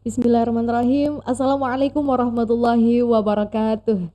Bismillahirrahmanirrahim. Assalamualaikum warahmatullahi wabarakatuh.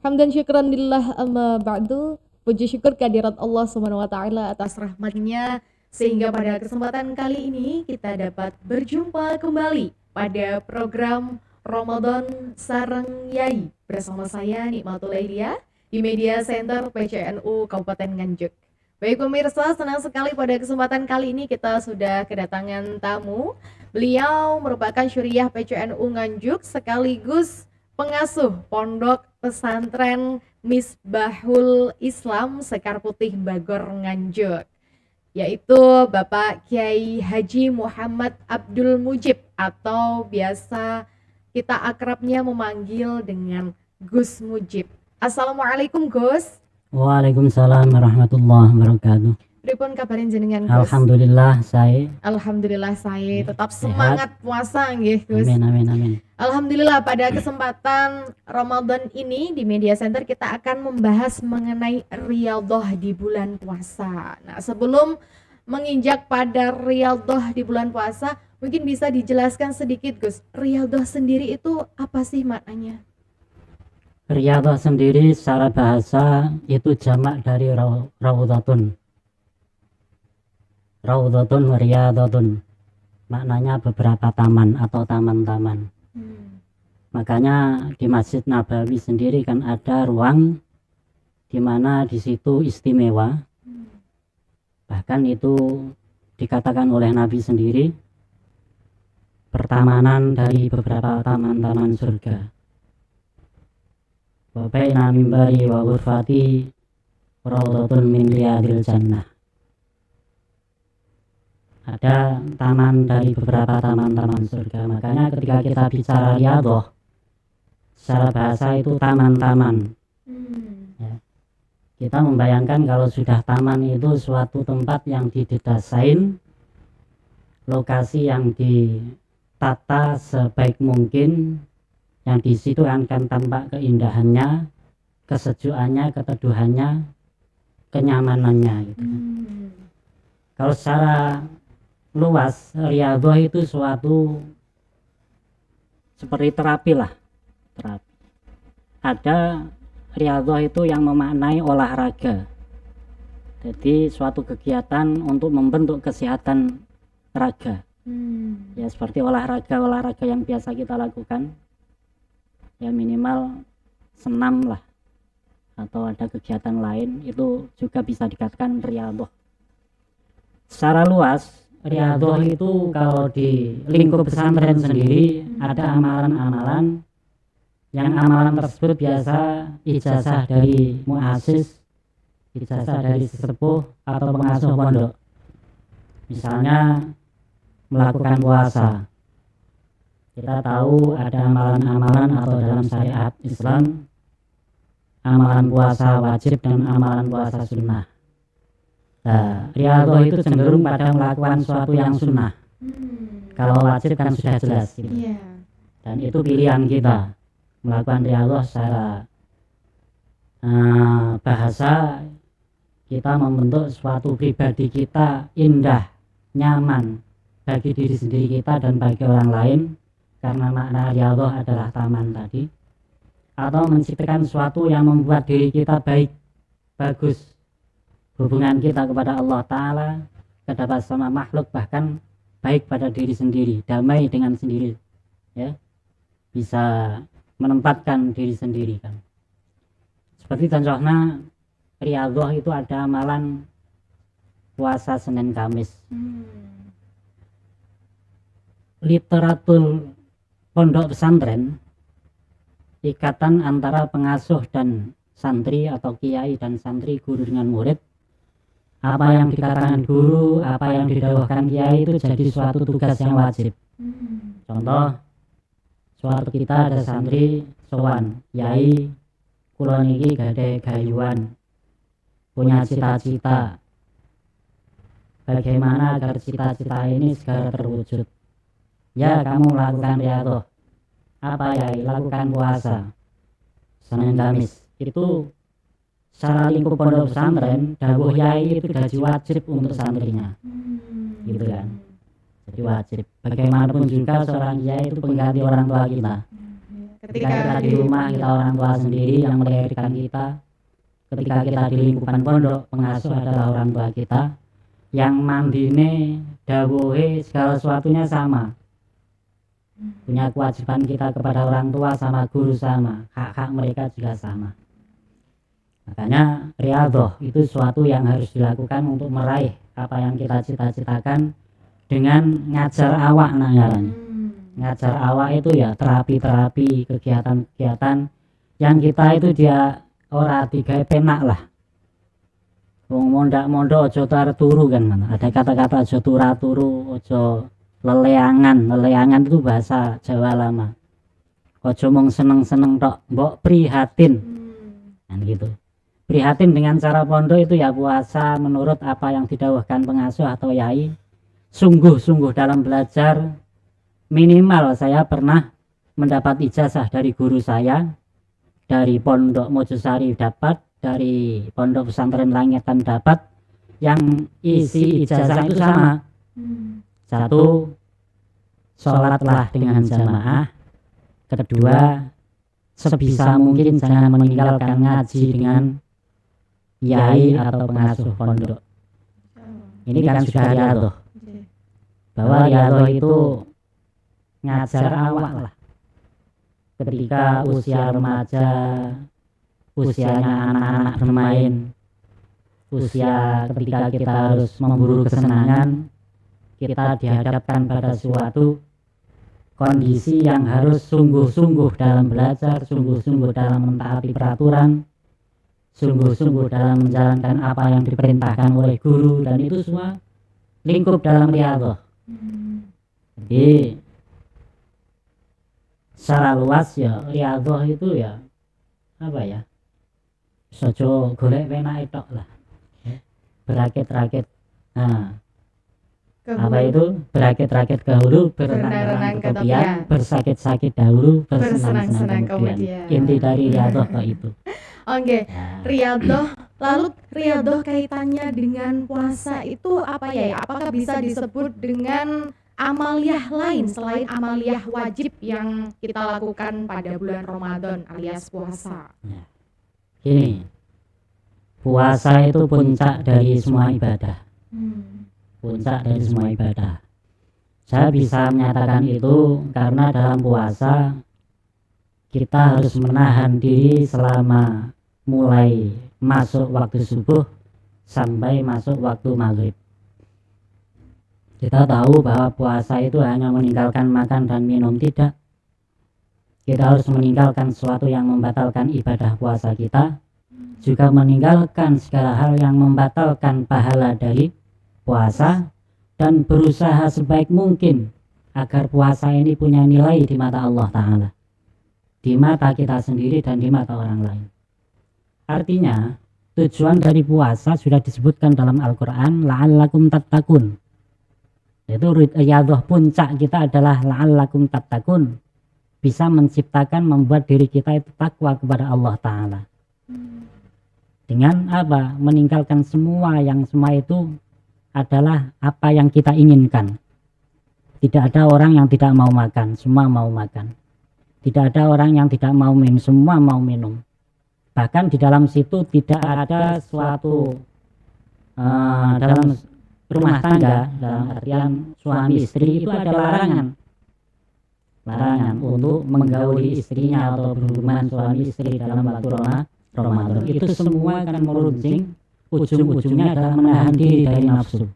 Hamdan syukran lillah amma ba'du. Puji syukur kehadirat Allah Subhanahu wa taala atas rahmatnya sehingga pada kesempatan kali ini kita dapat berjumpa kembali pada program Ramadan Sareng Yai bersama saya Nikmatul Ailia di Media Center PCNU Kabupaten Nganjuk. Baik pemirsa, senang sekali pada kesempatan kali ini kita sudah kedatangan tamu. Beliau merupakan syuriah PCNU Nganjuk sekaligus pengasuh Pondok Pesantren Misbahul Islam Sekar Putih Bagor Nganjuk, yaitu Bapak Kiai Haji Muhammad Abdul Mujib atau biasa kita akrabnya memanggil dengan Gus Mujib. Assalamualaikum Gus. Waalaikumsalam warahmatullahi wabarakatuh. Pripun kabarin jenengan Gus? Alhamdulillah saya tetap semangat puasa nggih Gus. Amin. Alhamdulillah pada kesempatan Ramadan ini di Media Center kita akan membahas mengenai riyadhah di bulan puasa. Nah, sebelum menginjak pada riyadhah di bulan puasa, mungkin bisa dijelaskan sedikit Gus, riyadhah sendiri itu apa sih maknanya? Riyadhah sendiri secara bahasa itu jamak dari raudhatun. Raudhatun wa riyadhatun. Maknanya beberapa taman atau taman-taman. Makanya di Masjid Nabawi sendiri kan ada ruang di mana di situ istimewa. Bahkan itu dikatakan oleh Nabi sendiri pertamanan dari beberapa taman-taman surga. Wa baina mimbari wa ghurfati raudhatun min riyadil jannah. Ada taman dari beberapa taman-taman surga. Makanya ketika kita bicara riyadhah secara bahasa itu taman-taman. Ya. Kita membayangkan kalau sudah taman itu suatu tempat yang didesain, lokasi yang ditata sebaik mungkin, yang di situ akan tampak keindahannya, kesejukannya, keteduhannya, kenyamanannya gitu. Kalau secara luas, riyadhah itu suatu seperti terapi lah. Ada riyadhah itu yang memaknai olahraga. Jadi suatu kegiatan untuk membentuk kesehatan raga. Ya seperti olahraga yang biasa kita lakukan. Ya minimal senam lah. Atau ada kegiatan lain, itu juga bisa dikatakan riyadhah. Secara luas, riyadhah itu kalau di lingkup pesantren sendiri ada amalan-amalan yang amalan tersebut biasa ijazah dari muassis, ijazah dari sesepuh atau pengasuh pondok. Misalnya melakukan puasa. Kita tahu ada amalan-amalan atau dalam syariat Islam amalan puasa wajib dan amalan puasa sunnah. Nah, riyadhah itu cenderung pada melakukan sesuatu yang sunnah. Kalau wajib kan sudah jelas gitu. Dan itu pilihan kita melakukan riyadhah secara bahasa. Kita membentuk suatu pribadi kita indah, nyaman bagi diri sendiri kita dan bagi orang lain, karena makna riyadhah adalah taman tadi. Atau menciptakan sesuatu yang membuat diri kita baik, bagus, hubungan kita kepada Allah Ta'ala, kepada sama makhluk, bahkan baik pada diri sendiri, damai dengan sendiri, ya, bisa menempatkan diri sendiri kan. Seperti contohnya riyadhah itu ada amalan puasa Senin Kamis. Literatur pondok pesantren, ikatan antara pengasuh dan santri atau kiai dan santri, guru dengan murid. Apa yang dikatakan guru, apa yang didhawuhkan kiai itu jadi suatu tugas yang wajib. Contoh, suatu kita ada santri sowan, yai kula niki gadhe gayuhan, punya cita-cita. Bagaimana agar cita-cita ini segera terwujud? Ya, kamu lakukan riyadhah. Apa yai? Lakukan puasa Senin Kamis. Itu secara lingkup pondok pesantren, dawuh yai itu gaji wajib untuk santrinya. Gitu kan. Jadi wajib. Bagaimanapun juga seorang kiai itu pengganti orang tua kita. Ketika kita di rumah, kita orang tua sendiri yang melahirkan kita. Ketika kita di lingkupan pondok, pengasuh adalah orang tua kita. Yang mandine, dawuhe, segala sesuatunya sama. Punya kewajiban kita kepada orang tua sama guru sama. Hak-hak mereka juga sama. Makanya riyadhah itu sesuatu yang harus dilakukan untuk meraih apa yang kita cita-citakan dengan ngajar awak nangaranya. Ngajar awak itu ya terapi-terapi, kegiatan-kegiatan yang kita itu dia ora digawe penak lah. Wong mondok aja turu kan. Ada kata-kata aja turu, aja leleangan itu bahasa Jawa lama. Aja mung seneng-seneng tok, mbok prihatin. Kan gitu. Prihatin dengan cara pondok itu ya puasa menurut apa yang didhawuhkan pengasuh atau yai. Sungguh-sungguh dalam belajar. Minimal saya pernah mendapat ijazah dari guru saya, dari pondok Mojosari dapat, dari pondok pesantren Langitan dapat, yang isi ijazah itu sama. Satu, sholatlah dengan jamaah. Kedua, sebisa mungkin jangan meninggalkan ngaji dengan yai atau pengasuh pondok. Ini kan sudah riyadhah. Bahwa riyadhah itu ngajar awak lah. Ketika usia remaja, usianya anak-anak bermain, usia ketika kita harus memburu kesenangan, kita dihadapkan pada suatu kondisi yang harus sungguh-sungguh dalam belajar, sungguh-sungguh dalam mentaati peraturan, sungguh-sungguh dalam menjalankan apa yang diperintahkan oleh guru, dan itu semua lingkup dalam riyadhah. Jadi secara luas ya riyadhah itu ya apa ya, sojo golek penake tok lah, berakit-rakit. Nah, apa itu berakit-rakit dahulu, berenang-renang kemudian, bersakit-sakit dahulu, bersenang-senang kemudian. Inti dari riyadhah itu. Oke, riyadhah. Lalu riyadhah kaitannya dengan puasa itu apa ya? Apakah bisa disebut dengan amaliyah lain selain amaliyah wajib yang kita lakukan pada bulan Ramadan alias puasa? Gini, puasa itu puncak dari semua ibadah. Puncak dari semua ibadah. Saya bisa menyatakan itu karena dalam puasa kita harus menahan diri selama mulai masuk waktu subuh sampai masuk waktu maghrib. Kita tahu bahwa puasa itu hanya meninggalkan makan dan minum, tidak. Kita harus meninggalkan sesuatu yang membatalkan ibadah puasa kita, juga meninggalkan segala hal yang membatalkan pahala dari puasa, dan berusaha sebaik mungkin agar puasa ini punya nilai di mata Allah Ta'ala, di mata kita sendiri dan di mata orang lain. Artinya tujuan dari puasa sudah disebutkan dalam Al-Quran, la'allakum tattaqun. Itu riyadhah puncak kita adalah la'allakum tattaqun, bisa menciptakan, membuat diri kita itu takwa kepada Allah Ta'ala. Dengan apa? Meninggalkan semua itu adalah apa yang kita inginkan. Tidak ada orang yang tidak mau makan, semua mau makan. Tidak ada orang yang tidak mau minum, semua mau minum. Bahkan di dalam situ tidak ada suatu dalam rumah tangga, dalam artian suami istri itu ada larangan untuk menggauli istrinya atau berhubungan suami istri dalam waktu Ramadan. Itu semua akan meruncing, ujung-ujungnya adalah menahan diri dari nafsu,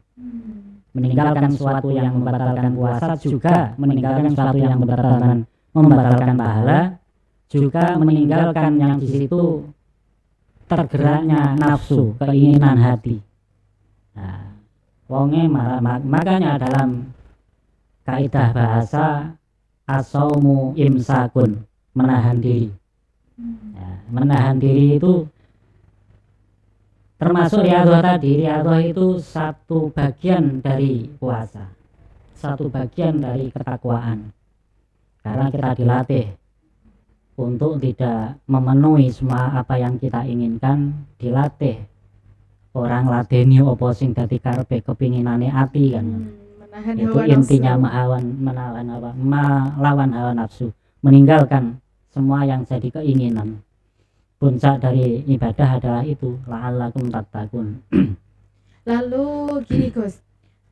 meninggalkan sesuatu yang membatalkan puasa, juga meninggalkan sesuatu yang membatalkan pahala, juga meninggalkan yang di situ tergeraknya nafsu, keinginan hati. Nah, makanya dalam kaidah bahasa as-saumu imsakun, menahan diri. Nah, menahan diri itu termasuk riyadhah tadi. Riyadhah itu satu bagian dari puasa, satu bagian dari ketakwaan, karena kita dilatih untuk tidak memenuhi semua apa yang kita inginkan, dilatih orang ladeni opo sing dadi karepe kepinginane ati kan. Menahan Itu hawa intinya nafsu. melawan hawa nafsu, meninggalkan semua yang jadi keinginan. Puncak dari ibadah adalah itu, la'allakum tattaqun. Lalu gini Gus,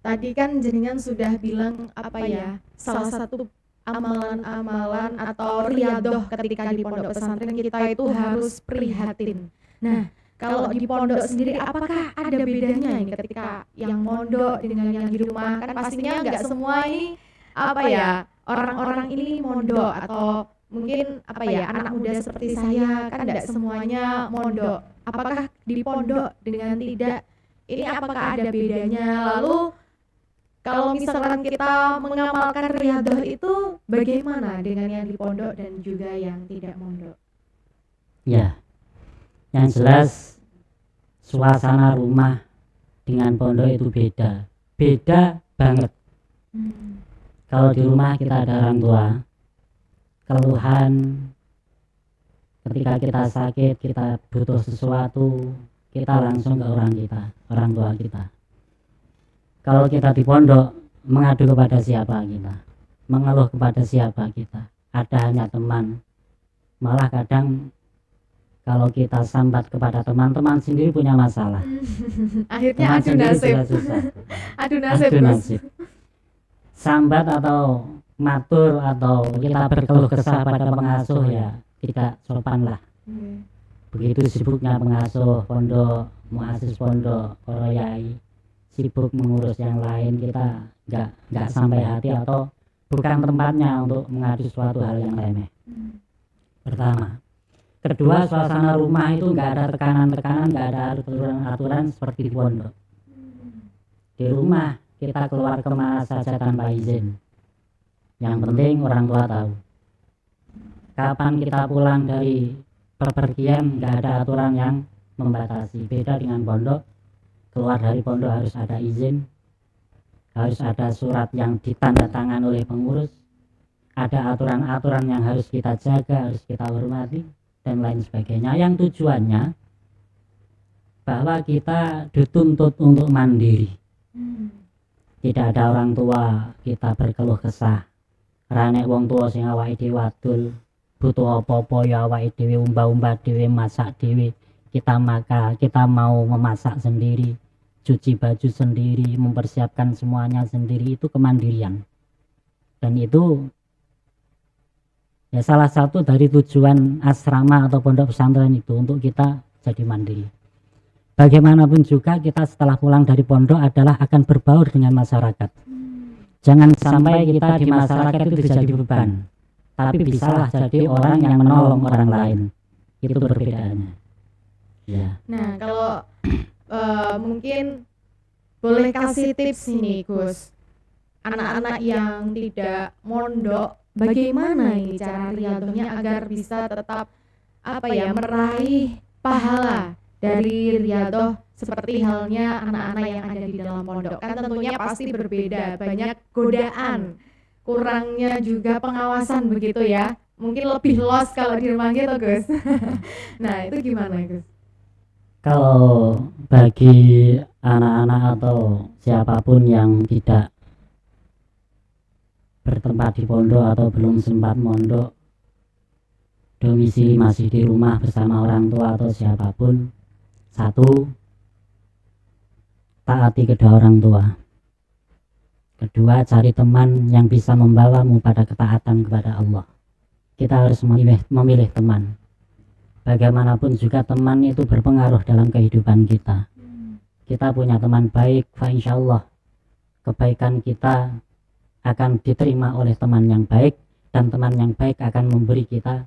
tadi kan jenengan sudah bilang apa ya, salah satu amalan-amalan atau riadoh ketika di pondok pesantren kita itu harus prihatin. Nah, kalau di pondok sendiri apakah ada bedanya ini ketika yang mondok dengan yang di rumah? Kan pastinya nggak semua ini apa ya, orang-orang ini mondok atau mungkin apa ya, anak muda seperti saya kan nggak semuanya mondok. Apakah di pondok dengan tidak ini apakah ada bedanya? Lalu kalau misalkan kita mengamalkan riadoh itu bagaimana dengan yang di pondok dan juga yang tidak mondok? Ya, yang jelas suasana rumah dengan pondok itu beda banget. Kalau di rumah kita ada orang tua, keluhan ketika kita sakit, kita butuh sesuatu, kita langsung ke orang tua kita. Kalau kita di pondok, mengadu kepada siapa kita, mengeluh kepada siapa kita, ada hanya teman. Malah kadang kalau kita sambat kepada teman-teman sendiri punya masalah, Akhirnya teman adu sendiri nasib. sudah susah. Adu nasib, Adu Gus. nasib. Sambat atau matur atau kita berkeluh kesah pada pengasuh ya tidak sopan lah. Begitu sibuknya pengasuh pondok, muasis pondok, para yai sibuk mengurus yang lain, kita nggak sampai hati atau bukan tempatnya untuk mengadu suatu hal yang remeh. Pertama. Kedua, suasana rumah itu nggak ada tekanan-tekanan, nggak ada aturan-aturan seperti di pondok. Di rumah kita keluar kemana saja tanpa izin. Yang penting orang tua tahu. Kapan kita pulang dari perpergian nggak ada aturan yang membatasi. Beda dengan pondok, keluar dari pondok harus ada izin, harus ada surat yang ditandatangan oleh pengurus, ada aturan-aturan yang harus kita jaga, harus kita hormati, dan lain sebagainya, yang tujuannya bahwa kita dituntut untuk mandiri. Tidak ada orang tua kita berkeluh kesah, ranek wong tua sing awake dhewe wadul, butuh apa-apa ya awake dhewe umbah-umbah dhewe, masak dhewe, kita mau memasak sendiri, cuci baju sendiri, mempersiapkan semuanya sendiri, itu kemandirian. Dan itu ya salah satu dari tujuan asrama atau pondok pesantren itu, untuk kita jadi mandiri. Bagaimanapun juga kita setelah pulang dari pondok adalah akan berbaur dengan masyarakat. Jangan sampai kita di masyarakat itu jadi beban, tapi bisalah jadi orang yang menolong orang lain. Itu perbedaannya. Ya. Nah, kalau mungkin boleh kasih tips ini, Gus. Anak-anak yang tidak mondok, bagaimana ini cara riadohnya agar bisa tetap apa ya, meraih pahala dari riadoh seperti halnya anak-anak yang ada di dalam pondok. Kan tentunya pasti berbeda, banyak godaan, kurangnya juga pengawasan begitu ya. Mungkin lebih los kalau di rumah gitu, Gus. Nah, itu gimana, Gus? Kalau bagi anak-anak atau siapapun yang tidak bertempat di pondok atau belum sempat mondok, domisili masih di rumah bersama orang tua atau siapapun, satu, taati kedua orang tua. Kedua, cari teman yang bisa membawamu pada ketaatan kepada Allah. Kita harus memilih teman. Bagaimanapun juga teman itu berpengaruh dalam kehidupan kita. Kita punya teman baik, fa insyaallah kebaikan kita akan diterima oleh teman yang baik, dan teman yang baik akan memberi kita,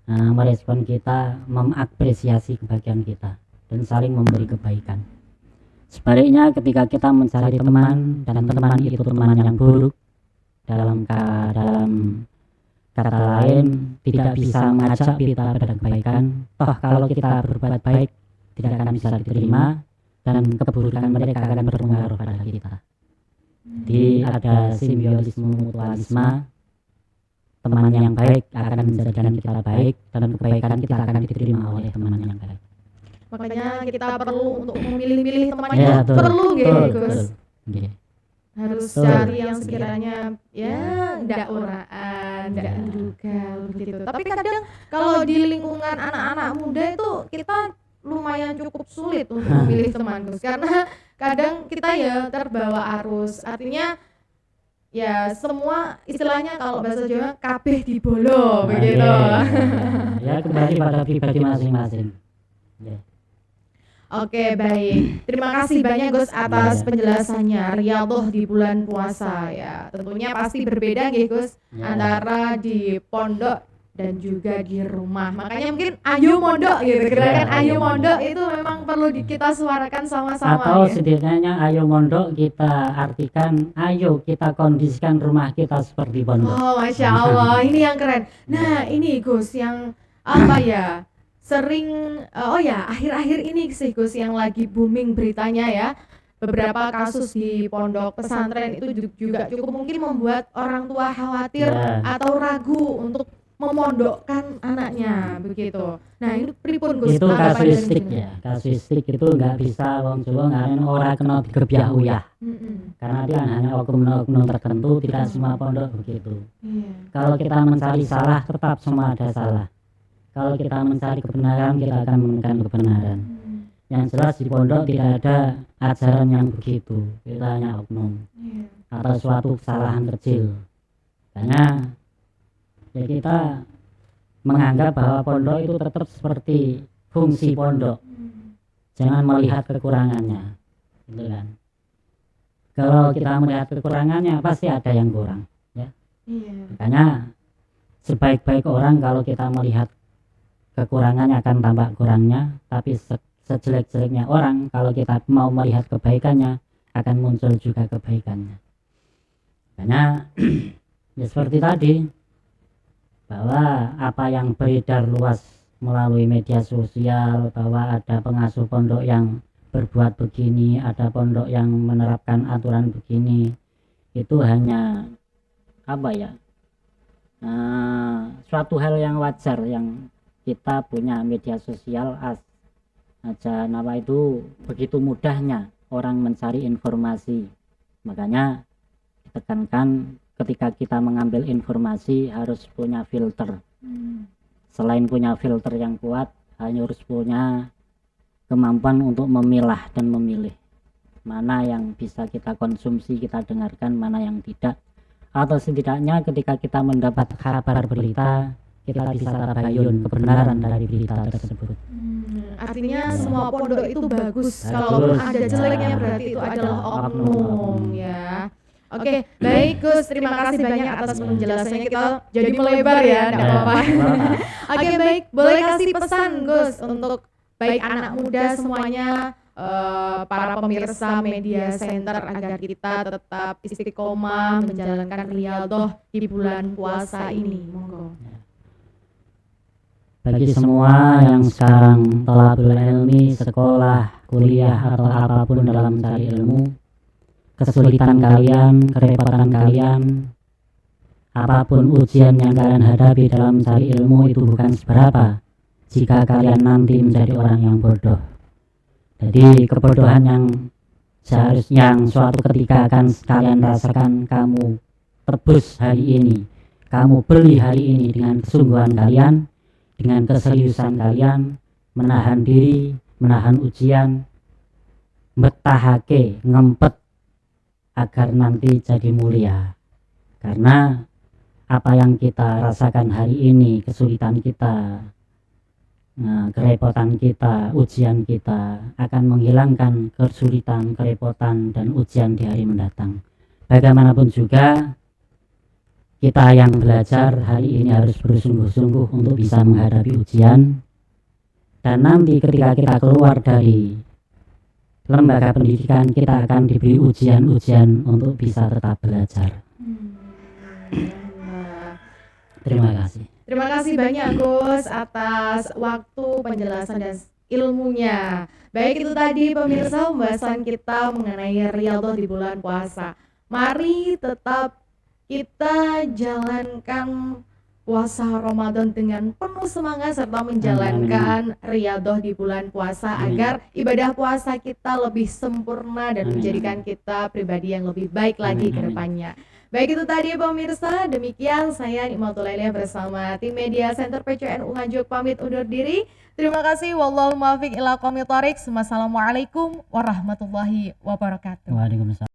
merespon kita, mengapresiasi kebahagiaan kita, dan saling memberi kebaikan. Sebaliknya, ketika kita mencari teman dan teman itu teman yang buruk, dalam kata lain tidak bisa mengajak kita pada kebaikan, toh kalau kita berbuat baik tidak akan bisa diterima, dan keburukan mereka akan berpengaruh pada kita. Jadi ada simbiosis mutualisme, teman yang baik akan menjadikan kita baik, dan kebaikan kita akan diterima oleh teman yang baik. Makanya kita perlu untuk memilih-milih teman Ya, itu perlu gitu, Gus. Okay. harus Betul. cari yang sekiranya ya ndak oraan, ndak Ya. menduga begitu. Tapi kadang kalau di lingkungan anak-anak muda itu kita lumayan cukup sulit untuk memilih teman Gus, karena kadang kita ya terbawa arus. Artinya ya semua istilahnya kalau bahasa Jawa kabeh dibolo begitu. Ya, kembali pada pribadi masing-masing. Ya. Oke, baik. Terima kasih banyak Gus atas Ya. penjelasannya. Riyadhah di bulan puasa ya. Tentunya pasti berbeda nggih Gus Ya. antara di pondok dan juga di rumah. Makanya mungkin ayo mondok gitu. Gerakan Ya, ayo ayo mondok itu memang perlu kita suarakan sama-sama Atau ya. setidaknya ayo mondok kita artikan ayo kita kondisikan rumah kita seperti pondok. Oh, Masya Allah, ini yang keren. Nah, ini Gus yang apa ya? Sering akhir-akhir ini sih Gus yang lagi booming beritanya ya. Beberapa kasus di pondok pesantren itu juga cukup mungkin membuat orang tua khawatir Ya. atau ragu untuk memondokkan anaknya begitu. Nah, ini pripun Gus? Itu tanggapan kasuistik dari ya. Kasuistik itu nggak bisa wong Jawa ngaran ora kena digebyah uyah. Mm-mm. Karena dia hanya oknum-oknum tertentu, tidak semua pondok begitu. Iya. Kalau kita mencari salah, tetap semua ada salah. Kalau kita mencari kebenaran, kita akan menemukan kebenaran. Yang jelas di pondok tidak ada ajaran yang begitu. Kita hanya oknum Iya. atau suatu kesalahan kecil. Karena ya kita menganggap bahwa pondok itu tetap seperti fungsi pondok. Jangan melihat kekurangannya. Gitu kan. Kalau kita melihat kekurangannya pasti ada yang kurang. Iya. Makanya sebaik-baik orang kalau kita melihat kekurangannya akan tampak kurangnya, tapi sejelek-jeleknya orang kalau kita mau melihat kebaikannya akan muncul juga kebaikannya. Makanya ya seperti tadi, bahwa apa yang beredar luas melalui media sosial bahwa ada pengasuh pondok yang berbuat begini, ada pondok yang menerapkan aturan begini, itu hanya apa ya, suatu hal yang wajar yang kita punya media sosial aja nama itu begitu mudahnya orang mencari informasi. Makanya ditekankan ketika kita mengambil informasi harus punya filter. Selain punya filter yang kuat, harus punya kemampuan untuk memilah dan memilih mana yang bisa kita konsumsi, kita dengarkan, mana yang tidak. Atau setidaknya ketika kita mendapat kabar berita, kita bisa tabayun kebenaran dari berita tersebut. Artinya semua pondok itu bagus. Kalaupun ada jeleknya berarti itu adalah oknum ya. Oke, baik Gus, terima kasih banyak atas penjelasannya. Kita jadi melebar ya, enggak apa-apa. Oke, baik, boleh kasih pesan Gus untuk baik anak muda semuanya, para pemirsa media center agar kita tetap istiqomah menjalankan riyadhah di bulan puasa ini. Monggo. Bagi semua yang sekarang thalabul ilmi, sekolah, kuliah atau apapun dalam mencari ilmu, kesulitan kalian, kerepotan kalian, apapun ujian yang kalian hadapi dalam mencari ilmu itu bukan seberapa jika kalian nanti menjadi orang yang bodoh. Jadi kebodohan yang seharusnya suatu ketika akan kalian rasakan, kamu tebus hari ini, kamu beli hari ini dengan kesungguhan kalian, dengan keseriusan kalian, menahan diri, menahan ujian, betahake, ngempet agar nanti jadi mulia. Karena apa yang kita rasakan hari ini, kesulitan kita, kerepotan kita, ujian kita akan menghilangkan kesulitan, kerepotan dan ujian di hari mendatang. Bagaimanapun juga kita yang belajar hari ini harus bersungguh-sungguh untuk bisa menghadapi ujian, dan nanti ketika kita keluar dari lembaga pendidikan kita akan diberi ujian-ujian untuk bisa tetap belajar. Terima kasih. Terima kasih banyak Gus atas waktu, penjelasan dan ilmunya. Baik, itu tadi pemirsa pembahasan kita mengenai riyadhah di bulan puasa. Mari tetap kita jalankan puasa Ramadan dengan penuh semangat serta menjalankan riyadhah di bulan puasa agar ibadah puasa kita lebih sempurna dan menjadikan kita pribadi yang lebih baik lagi ke depannya. Baik, itu tadi pemirsa, demikian saya Nikmatul Laila bersama tim Media Center PCNU Nganjuk pamit undur diri. Terima kasih, wallahu muwaffiq ila aqwamit thoriq. Wassalamualaikum warahmatullahi wabarakatuh. Waalaikumsalam.